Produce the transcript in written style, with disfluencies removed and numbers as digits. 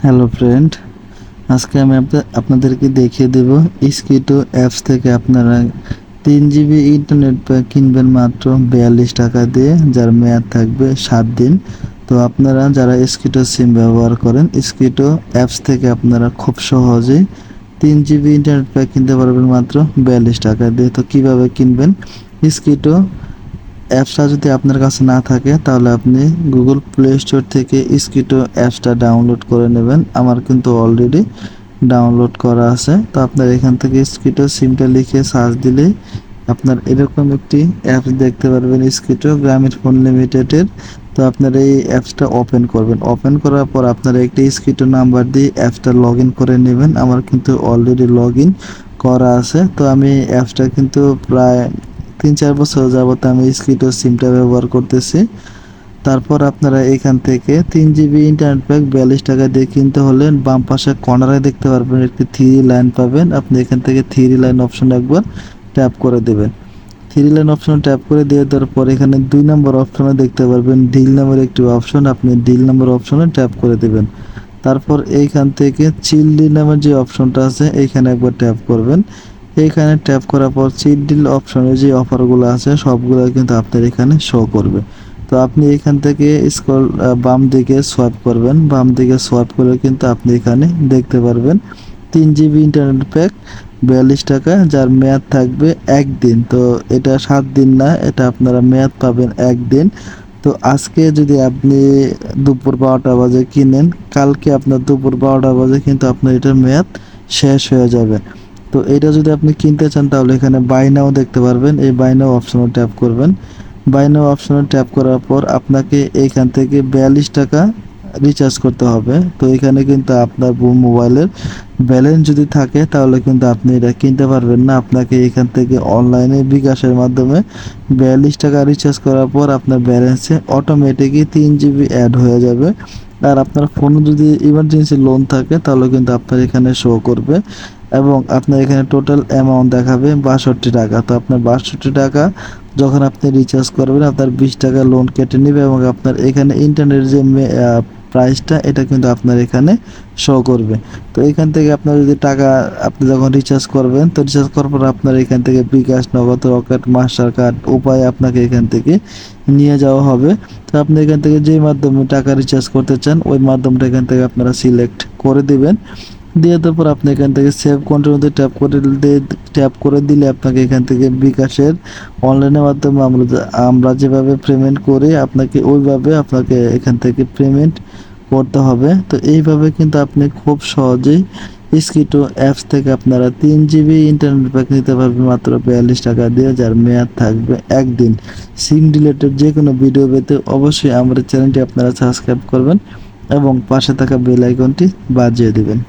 Hello friend, আজকে আমি আপনাদেরকে দেখিয়ে দেব স্কিটো অ্যাপস থেকে আপনারা 3 জিবি ইন্টারনেট প্যাক কিনবেন মাত্র 42 টাকা দিয়ে, যার মেয়াদ থাকবে 7 দিন। তো আপনারা যারা স্কিটো সিম ব্যবহার করেন, স্কিটো অ্যাপস থেকে আপনারা খুব সহজেই 3 জিবি ইন্টারনেট প্যাক কিনতে পারবেন মাত্র 42 টাকা দিয়ে। তো কিভাবে কিনবেন? স্কিটো অ্যাপসটা যদি আপনার কাছে না থাকে তাহলে আপনি গুগল প্লে স্টোর থেকে স্কিটো অ্যাপসটা ডাউনলোড করে নেবেন। আমার কিন্তু অলরেডি ডাউনলোড করা আছে। তো আপনার এখান থেকে স্কিটো সিমটা লিখে সার্চ দিলেই আপনার এরকম একটি অ্যাপস দেখতে পারবেন, স্কিটো গ্রামীণ ফোন লিমিটেডের। তো আপনার এই অ্যাপসটা ওপেন করবেন। ওপেন করার পর আপনারা একটি স্কিটো নাম্বার দিয়ে অ্যাপসটা লগ ইন করে নেবেন। আমার কিন্তু অলরেডি লগ ইন করা আছে। তো আমি অ্যাপসটা কিন্তু প্রায় 3-4 বছর যাবত আমি স্কিটো সিমটা ব্যবহার করতেছি। তারপর আপনারা এখান থেকে 3 জিবি ইন্টারনেট প্যাক 42 টাকা দিয়ে কিনতে হলে বাম পাশে কর্নারে দেখতে পারবেন একটি 3 লাইন পাবেন। আপনি এখান থেকে 3 লাইন অপশন একবার ট্যাপ করে দেবেন। 3 লাইন অপশন ট্যাপ করে দিয়ে দেওয়ার পর এখানে 2 নম্বর অপশনে দেখতে পারবেন ডিল নামের একটি অপশন। আপনি ডিল নাম্বার অপশনে ট্যাপ করে দেবেন। তারপর এইখান থেকে চিল্ডি নামের যে অপশনটা আছে এইখানে একবার ট্যাপ করবেন। এইখানে ট্যাপ করার পর চিল্ড্রিল অপশনে যে অফারগুলো আছে সবগুলো কিন্তু আপনার এখানে শো করবে। তো আপনি এখান থেকে স্ক্রল বাম দিকে সোয়াইপ করবেন। বাম দিকে সোয়াইপ করে কিন্তু আপনি এখানে দেখতে পারবেন 3 জিবি ইন্টারনেট প্যাক 42 টাকা, যার মেয়াদ থাকবে 1 দিন। তো এটা 7 দিন না, এটা আপনারা মেয়াদ পাবেন 1 দিন। তো আজকে যদি আপনি দুপুর 12টা বাজে কিনেন, কালকে আপনার দুপুর 12টা বাজে কিন্তু আপনার এটার মেয়াদ শেষ হয়ে যাবে। তো এটা যদি আপনি কিনতে চান তাহলে এখানে বাই নাও দেখতে পারবেন। এই বাই নাও অপশনে ট্যাপ করবেন। বাই নাও অপশনে ট্যাপ করার পর আপনাকে এইখান থেকে 42 টাকা রিচার্জ করতে হবে। তো এখানে কিন্তু আপনার মোবাইলের ব্যালেন্স যদি থাকে তাহলে কিন্তু আপনি এটা কিনতে পারবেন না। আপনাকে এখান থেকে অনলাইনে বিকাশের মাধ্যমে 42 টাকা রিচার্জ করার পর আপনার ব্যালেন্সে অটোমেটিকই 3 জিবি অ্যাড হয়ে যাবে। আর আপনার ফোনে যদি ইমার্জেন্সি লোন থাকে তাহলে কিন্তু আপনার এখানে শো করবে এবং আপনার এখানে টোটাল অ্যামাউন্ট দেখাবে 62 টাকা। তো আপনার 62 টাকা যখন আপনি রিচার্জ করবেন আপনার 20 টাকা লোন কেটে নেবে এবং আপনার এখানে ইন্টারনেট যে প্রাইসটা এটা কিন্তু আপনার এখানে শো করবে। তো এখান থেকে আপনার যদি টাকা আপনি যখন রিচার্জ করবেন, তো রিচার্জ করার পর আপনার এখান থেকে বিকাশ, নগদ, রকেট, মাস্টার কার্ড উপায়ে আপনাকে এখান থেকে নিয়ে যাওয়া হবে। তো আপনি এখান থেকে যেই মাধ্যমে টাকা রিচার্জ করতে চান ওই মাধ্যমটা এখান থেকে আপনারা সিলেক্ট করে দিবেন। দিয়ে তারপর আপনি এখান থেকে সেভ কন্টিনিউতে ট্যাপ করে দিলে আপনাকে এখান থেকে বিকাশের অনলাইনের মাধ্যমে আমরা যেভাবে পেমেন্ট করি আপনাকে ওইভাবে আপনাকে এখান থেকে পেমেন্ট করতে হবে। তো এইভাবে কিন্তু আপনি খুব সহজেই স্কিটো অ্যাপস থেকে আপনারা 3 জিবি ইন্টারনেট প্যাক নিতে পারবেন মাত্র 42 টাকা দিয়ে, যার মেয়াদ থাকবে 1 দিন। সিম রিলেটেড যে কোনো ভিডিও পেতে অবশ্যই আমাদের চ্যানেলটি আপনারা সাবস্ক্রাইব করবেন এবং পাশে থাকা বেল আইকনটি বাজিয়ে দেবেন।